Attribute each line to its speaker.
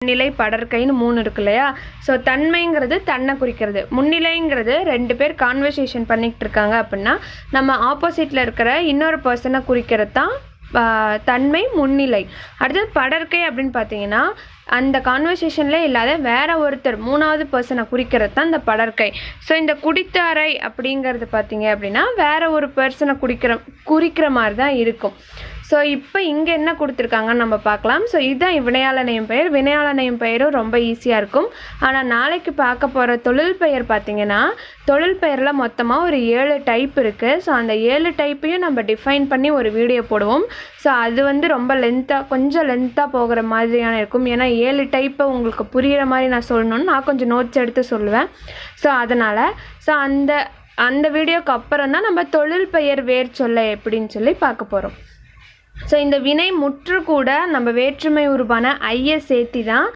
Speaker 1: முன்னிலை படர்க்கைன்னு 3 இருக்கு இல்லையா? ஸோ தன்மைங்கிறது தன்னை குறிக்கிறது, முன்னிலைங்கிறது 2 பேர் கான்வர்சேஷன் பண்ணிக்கிட்டு இருக்காங்க அப்படின்னா நம்ம ஆப்போசிட்டில் இருக்கிற இன்னொரு பர்சனை குறிக்கிறது தான் தன்மை முன்னிலை. அடுத்தது படர்க்கை அப்படின்னு பார்த்தீங்கன்னா அந்த கான்வர்சேஷனில் இல்லாத வேற ஒருத்தர் 3வது பர்சனை குறிக்கிறது தான் இந்த படர்க்கை. ஸோ இந்த குடித்தாரை அப்படிங்கிறது பார்த்தீங்க அப்படின்னா வேற ஒரு பர்சனை குறிக்கிற மாதிரி தான் இருக்கும். ஸோ இப்போ இங்கே என்ன கொடுத்துருக்காங்கன்னு நம்ம பார்க்கலாம். ஸோ இதுதான் வினையாளனையும் பெயர். வினையாளனையும் பெயரும் ரொம்ப ஈஸியாக இருக்கும். ஆனால் நாளைக்கு பார்க்க போகிற தொழில் பெயர் பார்த்தீங்கன்னா தொழில் பெயரில் மொத்தமாக ஒரு 7 டைப் இருக்குது. ஸோ அந்த 7 டைப்பையும் நம்ம டிஃபைன் பண்ணி ஒரு வீடியோ போடுவோம். ஸோ அது ரொம்ப கொஞ்சம் லென்த்தாக போகிற மாதிரியான இருக்கும். ஏன்னா 7 டைப்பை உங்களுக்கு புரிகிற மாதிரி நான் சொல்லணும்னு நான் கொஞ்சம் நோட்ஸ் எடுத்து சொல்லுவேன். ஸோ அதனால் அந்த வீடியோக்கு அப்புறம் தான் நம்ம தொழில் பெயர் வேர் சொல்ல எப்படின்னு சொல்லி பார்க்க போகிறோம். ஸோ இந்த வினை முற்று கூட நம்ம வேற்றுமை உருவான ஐயை சேர்த்தி தான்